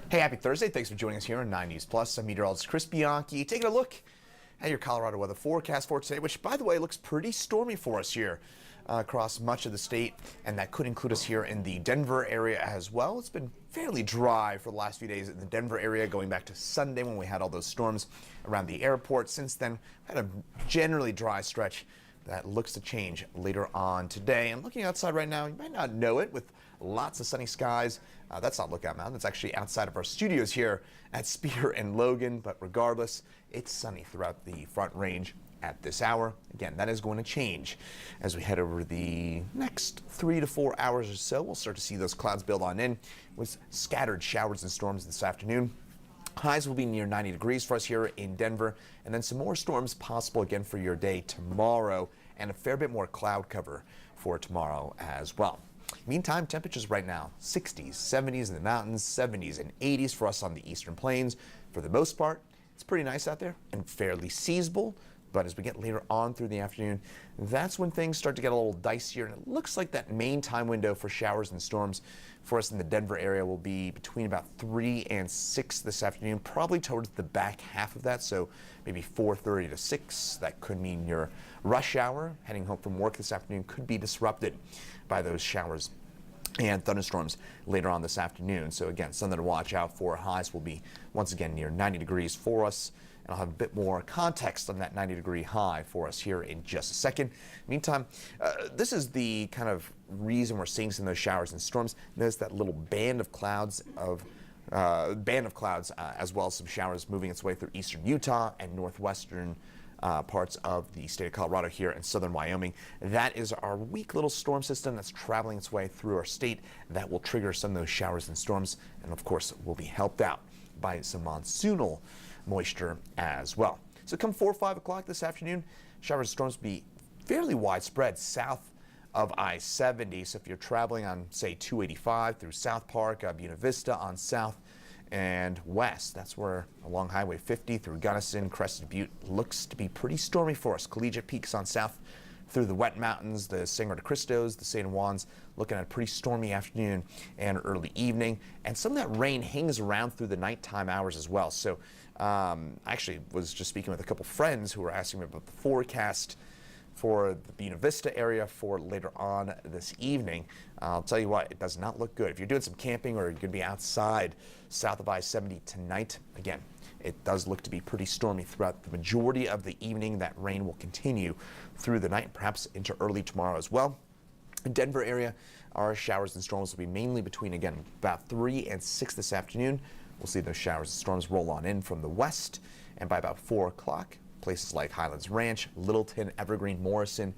Hey, happy Thursday. Thanks for joining us here on 9 News Plus. I'm meteorologist Chris Bianchi. Taking a look at your Colorado weather forecast for today, which, by the way, looks pretty stormy for us here across much of the state, and that could include us here in the Denver area as well. It's been fairly dry for the last few days in the Denver area, going back to Sunday when we had all those storms around the airport. Since then, we had a generally dry stretch that looks to change later on today. I'm looking outside right now. You might not know it, with lots of sunny skies. That's not Lookout Mountain. That's actually outside of our studios here at Spear and Logan. But regardless, it's sunny throughout the Front Range at this hour. Again, that is going to change as we head over the next 3 to 4 hours or so. We'll start to see those clouds build on in with scattered showers and storms this afternoon. Highs will be near 90 degrees for us here in Denver, and then some more storms possible again for your day tomorrow, and a fair bit more cloud cover for tomorrow as well. Meantime, temperatures right now, 60s, 70s in the mountains, 70s and 80s for us on the eastern plains. For the most part, it's pretty nice out there and fairly seasonable. But as we get later on through the afternoon, that's when things start to get a little dicier. And it looks like that main time window for showers and storms for us in the Denver area will be between about 3 and 6 this afternoon, probably towards the back half of that. So maybe 4:30 to 6. That could mean your rush hour heading home from work this afternoon could be disrupted by those showers and thunderstorms later on this afternoon. So again, something to watch out for. Highs will be once again near 90 degrees for us. And I'll have a bit more context on that 90-degree high for us here in just a second. Meantime, this is the kind of reason we're seeing some of those showers and storms. Notice that little band of clouds as well as some showers moving its way through eastern Utah and northwestern parts of the state of Colorado here in southern Wyoming. That is our weak little storm system that's traveling its way through our state that will trigger some of those showers and storms, and of course will be helped out by some monsoonal moisture as well. So come 4 or 5 o'clock this afternoon, showers and storms will be fairly widespread south of I-70. So if you're traveling on, say, 285 through South Park, Buena Vista on south and west, that's where along Highway 50 through Gunnison, Crested Butte looks to be pretty stormy for us. Collegiate Peaks on south through the Wet Mountains, the Sangre de Cristos, the St. Juans, looking at a pretty stormy afternoon and early evening. And some of that rain hangs around through the nighttime hours as well. So I actually was just speaking with a couple friends who were asking me about the forecast for the Buena Vista area for later on this evening. I'll tell you what, it does not look good. If you're doing some camping or you're going to be outside south of I-70 tonight, again, it does look to be pretty stormy throughout the majority of the evening. That rain will continue through the night, perhaps into early tomorrow as well. In Denver area, our showers and storms will be mainly between, again, about 3 and 6 this afternoon. We'll see those showers and storms roll on in from the west, and by about 4 o'clock, places like Highlands Ranch, Littleton, Evergreen, Morrison,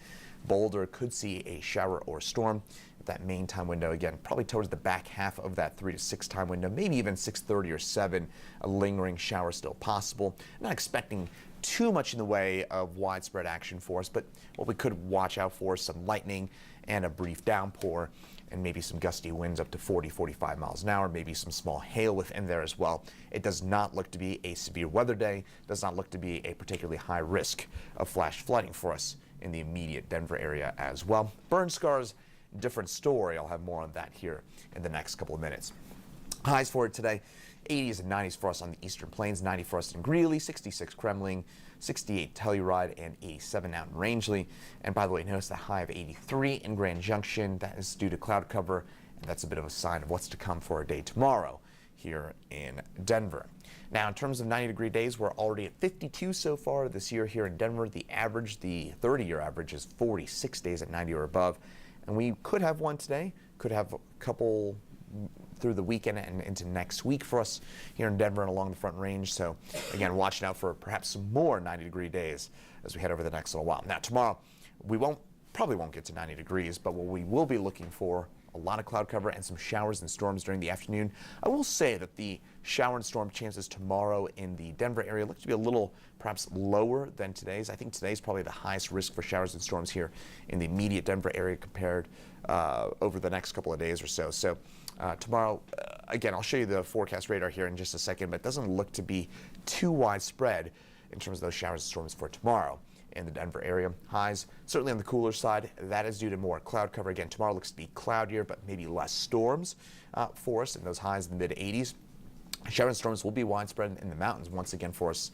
Boulder could see a shower or storm. That main time window, again, probably towards the back half of that 3 to 6 time window, maybe even 6:30 or 7, a lingering shower still possible. Not expecting too much in the way of widespread action for us, but what we could watch out for is some lightning and a brief downpour, and maybe some gusty winds up to 40, 45 miles an hour, maybe some small hail within there as well. It does not look to be a severe weather day, does not look to be a particularly high risk of flash flooding for us in the immediate Denver area as well. Burn scars, different story. I'll have more on that here in the next couple of minutes. Highs for it today, 80s and 90s for us on the eastern plains, 90 for us in Greeley, 66 Kremling, 68 Telluride, and 87 out in Rangeley. And by the way, notice the high of 83 in Grand Junction. That is due to cloud cover, and that's a bit of a sign of what's to come for our day tomorrow here in Denver. Now, in terms of 90-degree days, we're already at 52 so far this year here in Denver. The average, the 30-year average, is 46 days at 90 or above. And we could have one today, could have a couple through the weekend and into next week for us here in Denver and along the Front Range. So again, watching out for perhaps some more 90-degree days as we head over the next little while. Now tomorrow, we probably won't get to 90 degrees, but what we will be looking for, a lot of cloud cover and some showers and storms during the afternoon. I will say that the shower and storm chances tomorrow in the Denver area look to be a little perhaps lower than today's. I think today's probably the highest risk for showers and storms here in the immediate Denver area compared over the next couple of days or so. So tomorrow, again, I'll show you the forecast radar here in just a second, but it doesn't look to be too widespread in terms of those showers and storms for tomorrow in the Denver area. Highs certainly on the cooler side. That is due to more cloud cover. Again, tomorrow looks to be cloudier, but maybe less storms for us, and those highs in the mid 80s. Showers and storms will be widespread in the mountains once again for us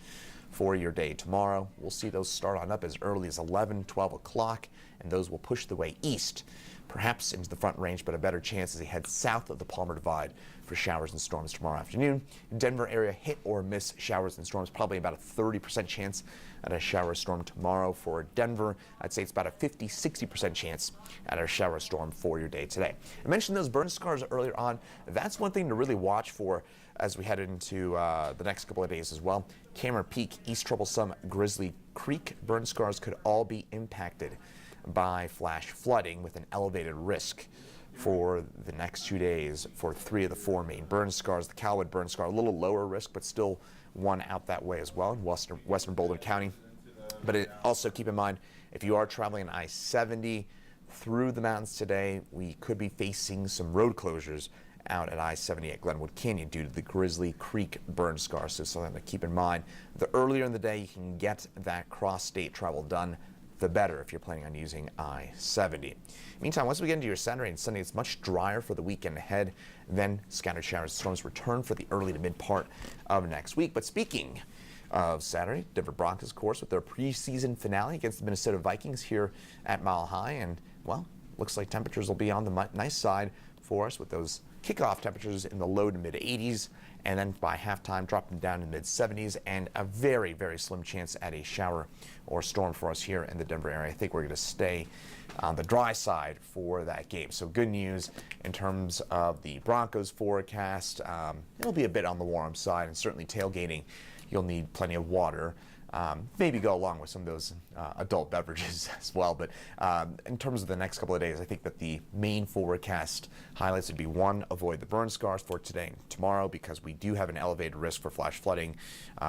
for your day tomorrow. We'll see those start on up as early as 11, 12 o'clock, and those will push the way east, perhaps into the Front Range, but a better chance as they head south of the Palmer Divide for showers and storms tomorrow afternoon. Denver area hit or miss showers and storms, probably about a 30% chance at a shower storm tomorrow for Denver. I'd say it's about a 50-60% chance at a shower storm for your day today. I mentioned those burn scars earlier on. That's one thing to really watch for as we head into the next couple of days as well. Cameron Peak, East Troublesome, Grizzly Creek burn scars could all be impacted by flash flooding with an elevated risk for the next 2 days for 3 of the 4 main burn scars. The Calwood burn scar, a little lower risk, but still one out that way as well in western Boulder County. But also keep in mind, if you are traveling on I-70 through the mountains today, we could be facing some road closures out at I-70 at Glenwood Canyon due to the Grizzly Creek burn scar. So something to keep in mind. The earlier in the day you can get that cross-state travel done, the better if you're planning on using I-70. Meantime, once we get into your Saturday and Sunday, it's much drier for the weekend ahead. Then scattered showers and storms return for the early to mid part of next week. But speaking of Saturday, Denver Broncos, of course, with their preseason finale against the Minnesota Vikings here at Mile High. And, well, looks like temperatures will be on the nice side for us with those kickoff temperatures in the low to mid 80s, and then by halftime dropping down to mid 70s, and a very, very slim chance at a shower or storm for us here in the Denver area. I think we're going to stay on the dry side for that game. So good news in terms of the Broncos forecast. It'll be a bit on the warm side, and certainly tailgating, you'll need plenty of water. Maybe go along with some of those adult beverages as well. But in terms of the next couple of days, I think that the main forecast highlights would be, one, avoid the burn scars for today and tomorrow, because we do have an elevated risk for flash flooding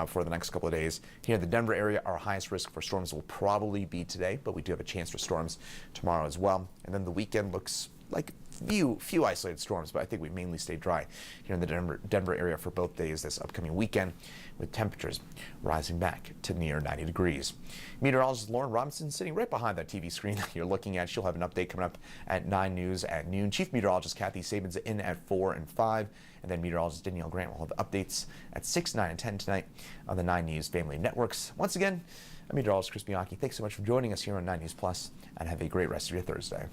for the next couple of days. Here in the Denver area, our highest risk for storms will probably be today, but we do have a chance for storms tomorrow as well. And then the weekend looks like few isolated storms, but I think we mainly stay dry here in the Denver area for both days this upcoming weekend, with temperatures rising back to near 90 degrees. Meteorologist Lauren Robinson sitting right behind that TV screen that you're looking at. She'll have an update coming up at 9 News at noon. Chief Meteorologist Kathy Sabin's in at 4 and 5, and then meteorologist Danielle Grant will have updates at 6, 9, and 10 tonight on the 9 News Family Networks. Once again, I'm meteorologist Chris Bianchi. Thanks so much for joining us here on 9 News Plus, and have a great rest of your Thursday.